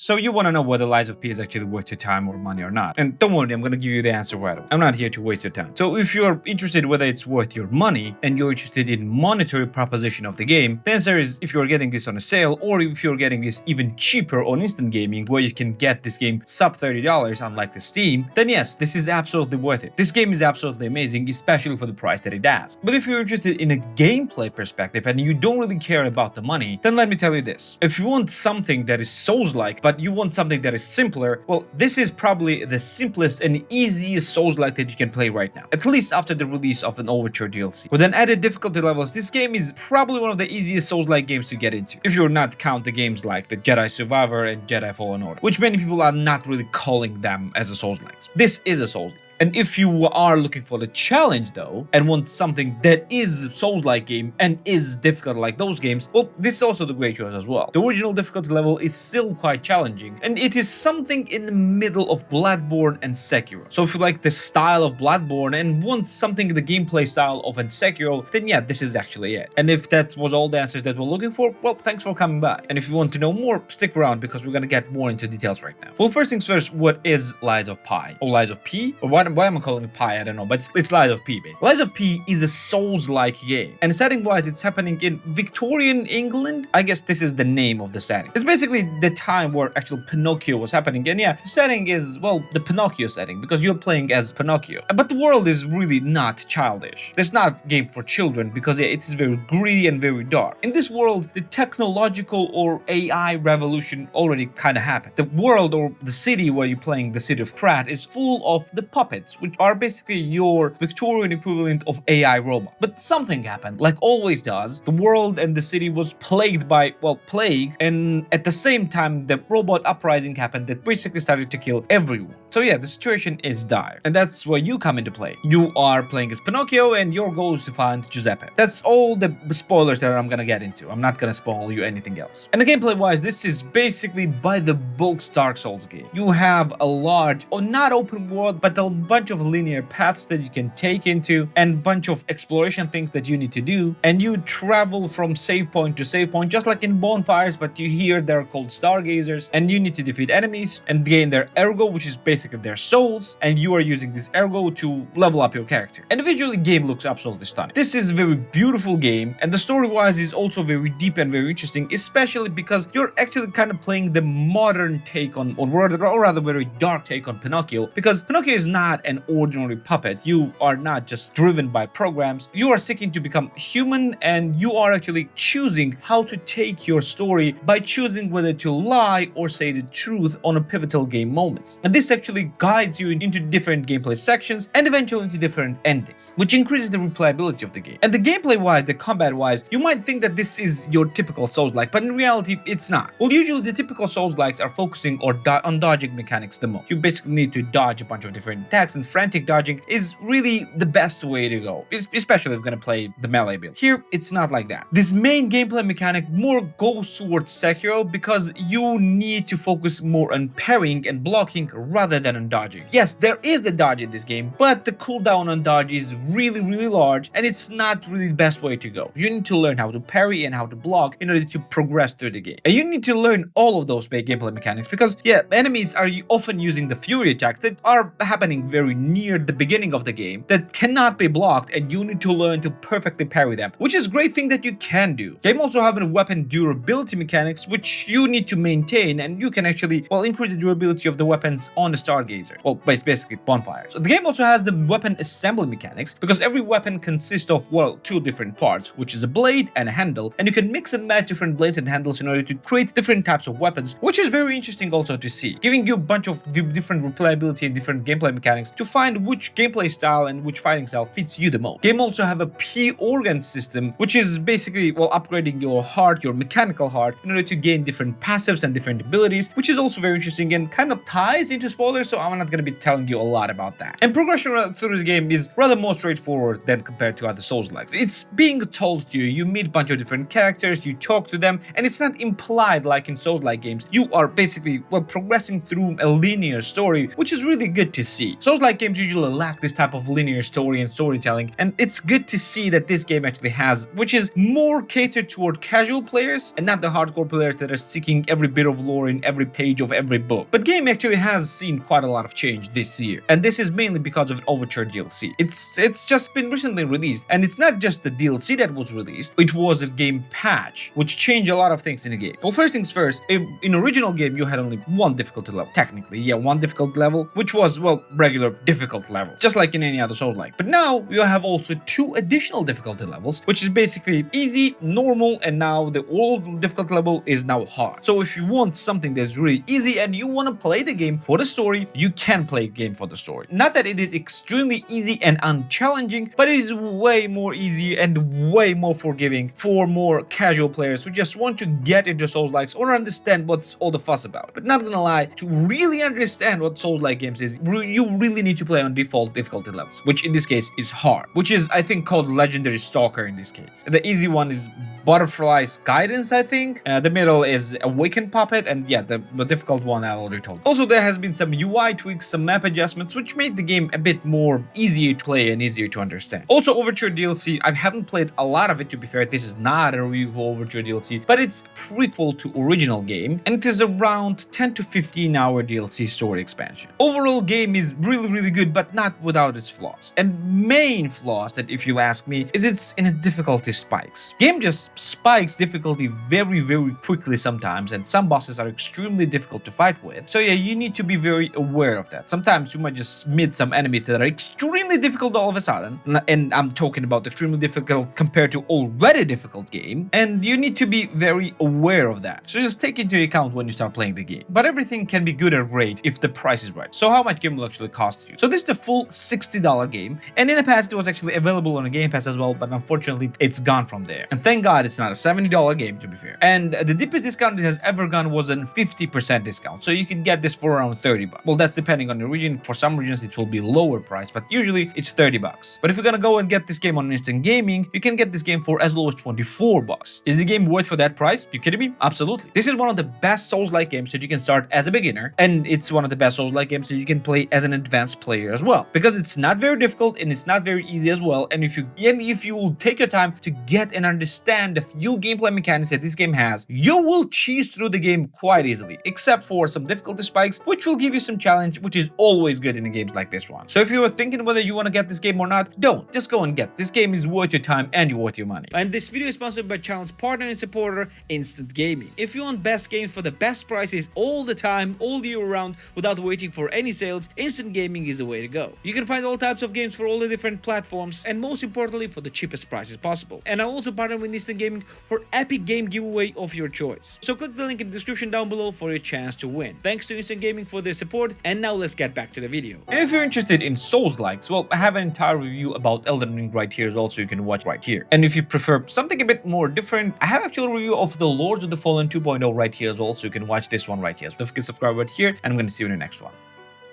So you want to know whether Lies of P is actually worth your time or money or not. And don't worry, I'm going to give you the answer right away. I'm not here to waste your time. So if you're interested whether it's worth your money and you're interested in monetary proposition of the game, the answer is if you're getting this on a sale or if you're getting this even cheaper on instant gaming where you can get this game sub $30 unlike the Steam, then yes, this is absolutely worth it. This game is absolutely amazing, especially for the price that it asks. But if you're interested in a gameplay perspective and you don't really care about the money, then let me tell you this. If you want something that is Souls-like, but you want something that is simpler, well, this is probably the simplest and easiest Souls-like that you can play right now, at least after the release of an Overture DLC. With an added difficulty levels, this game is probably one of the easiest Souls-like games to get into, if you're not count the games like the Jedi Survivor and Jedi Fallen Order, which many people are not really calling them as a Souls-like. This is a Souls-like. And if you are looking for the challenge though, and want something that is a Souls-like game and is difficult like those games, well, this is also the great choice as well. The original difficulty level is still quite challenging, and it is something in the middle of Bloodborne and Sekiro. So if you like the style of Bloodborne and want something in the gameplay style of Sekiro, then yeah, this is actually it. And if that was all the answers that we're looking for, well, thanks for coming by. And if you want to know more, stick around because we're gonna get more into details right now. Well, first things first, what is Lies of Pi? Or Lies of P? Or why am I calling it Pi? I don't know, but it's Lies of P, basically. Lies of P is a Souls-like game, and setting-wise, it's happening in Victorian England. I guess this is the name of the setting. It's basically the time where actual Pinocchio was happening, and yeah, the setting is, well, the Pinocchio setting, because you're playing as Pinocchio. But the world is really not childish. It's not a game for children, because yeah, it is very gritty and very dark. In this world, the technological or AI revolution already kind of happened. The world or the city where you're playing, the city of Pratt, is full of the puppets, which are basically your Victorian equivalent of AI robot. But something happened, like always does. The world and the city was plagued by, well, plague, and at the same time, the robot uprising happened that basically started to kill everyone. So yeah, the situation is dire, and that's where you come into play. You are playing as Pinocchio, and your goal is to find Giuseppe. That's all the spoilers that I'm gonna get into. I'm not gonna spoil you anything else. And the gameplay-wise, this is basically by the book Dark Souls game. You have a large, or not open world, but a bunch of linear paths that you can take into, and bunch of exploration things that you need to do, and you travel from save point to save point, just like in Bonfires, but you here they're called Stargazers, and you need to defeat enemies and gain their ergo, which is basically their souls, and you are using this ergo to level up your character. And the visually game looks absolutely stunning. This is a very beautiful game, and the story-wise is also very deep and very interesting, especially because you're actually kind of playing the modern take on, or rather very dark take on Pinocchio, because Pinocchio is not an ordinary puppet. You are not just driven by programs. You are seeking to become human, and you are actually choosing how to take your story by choosing whether to lie or say the truth on a pivotal game moments. And this actually guides you into different gameplay sections and eventually into different endings, which increases the replayability of the game. And the gameplay-wise, the combat-wise, you might think that this is your typical Souls-like, but in reality, it's not. Well, usually the typical Souls-likes are focusing on dodging mechanics the most. You basically need to dodge a bunch of different attacks, and frantic dodging is really the best way to go, especially if you're gonna play the melee build. Here, it's not like that. This main gameplay mechanic more goes towards Sekiro because you need to focus more on parrying and blocking rather than on dodging. Yes, there is the dodge in this game, but the cooldown on dodge is really large, and it's not really the best way to go. You need to learn how to parry and how to block in order to progress through the game. And you need to learn all of those big gameplay mechanics because, yeah, enemies are often using the fury attacks that are happening very near the beginning of the game that cannot be blocked, and you need to learn to perfectly parry them, which is a great thing that you can do. Game also have a weapon durability mechanics, which you need to maintain, and you can actually, well, increase the durability of the weapons on the Stargazer. Well, basically Bonfires. So the game also has the weapon assembly mechanics because every weapon consists of, well, two different parts, which is a blade and a handle, and you can mix and match different blades and handles in order to create different types of weapons, which is very interesting also to see, giving you a bunch of different replayability and different gameplay mechanics to find which gameplay style and which fighting style fits you the most. Game also have a P organ system, which is basically, well, upgrading your heart, your mechanical heart, in order to gain different passives and different abilities, which is also very interesting and kind of ties into spoilers, so I'm not going to be telling you a lot about that. And progression through the game is rather more straightforward than compared to other Souls-likes. It's being told to you, you meet a bunch of different characters, you talk to them, and it's not implied like in Souls-like games. You are basically, well, progressing through a linear story, which is really good to see. So Souls-like games usually lack this type of linear story and storytelling, and it's good to see that this game actually has, which is more catered toward casual players and not the hardcore players that are seeking every bit of lore in every page of every book. But game actually has seen quite a lot of change this year, and this is mainly because of Overture DLC. It's just been recently released, and it's not just the DLC that was released, it was a game patch, which changed a lot of things in the game. Well, first things first, in original game you had only one difficulty level, technically, yeah, one difficulty level, which was, well, regular difficult level, just like in any other Souls-like. But now you have also 2 additional difficulty levels, which is basically easy, normal, and now the old difficulty level is now hard. So if you want something that's really easy and you want to play the game for the story, you can play a game for the story. Not that it is extremely easy and unchallenging, but it is way more easy and way more forgiving for more casual players who just want to get into Souls-likes or understand what's all the fuss about. But not gonna lie, to really understand what Souls-like games is, you really need to play on default difficulty levels, which in this case is hard, which is, I think, called Legendary Stalker in this case. The easy one is Butterfly's Guidance, I think. The middle is Awakened Puppet, and yeah, the difficult one I already told. Also, there has been some UI tweaks, some map adjustments, which make the game a bit more easier to play and easier to understand. Also, Overture DLC, I haven't played a lot of it, to be fair. This is not a review for Overture DLC, but it's prequel to original game, and it is around 10 to 15 hour DLC story expansion. Overall game is really good, but not without its flaws. And main flaws, that if you ask me, is it's in its difficulty spikes. Game just spikes difficulty very quickly sometimes, and some bosses are extremely difficult to fight with. So yeah, you need to be very aware of that. Sometimes you might just meet some enemies that are extremely difficult all of a sudden, and I'm talking about extremely difficult compared to already difficult game, and you need to be very aware of that. So just take into account when you start playing the game. But everything can be good or great if the price is right. So how much game will actually cost you? So this is the full $60 game, and in the past it was actually available on a Game Pass as well, but unfortunately it's gone from there. And thank God it's not a $70 game, to be fair. And the deepest discount it has ever gone was a 50% discount, so you can get this for around 30 bucks. Well, that's depending on the region. For some regions it will be lower price, but usually it's 30 bucks. But if you're gonna go and get this game on Instant Gaming, you can get this game for as low as 24 bucks. Is the game worth for that price? You kidding me? Absolutely. This is one of the best Souls-like games that you can start as a beginner, and it's one of the best Souls-like games that you can play as an advanced player as well, because it's not very difficult and it's not very easy as well. And if you will take your time to get and understand the few gameplay mechanics that this game has, you will cheese through the game quite easily, except for some difficulty spikes, which will give you some challenge, which is always good in a game like this one. So if you are thinking whether you want to get this game or not, don't. Just go and get. This game is worth your time and worth your money. And this video is sponsored by channel's partner and supporter, Instant Gaming. If you want best games for the best prices all the time, all year round, without waiting for any sales, Instant Gaming is the way to go. You can find all types of games for all the different platforms, and most importantly, for the cheapest prices possible. And I also partner with Instant Gaming for epic game giveaway of your choice. So click the link in the description down below for your chance to win. Thanks to Instant Gaming for their support, and now let's get back to the video. And if you're interested in Souls-likes, well, I have an entire review about Elden Ring right here, also you can watch right here. And if you prefer something a bit more different, I have actually a review of the Lords of the Fallen 2.0 right here as well, so you can watch this one right here. So don't forget to subscribe right here, and I'm going to see you in the next one.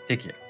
Take care.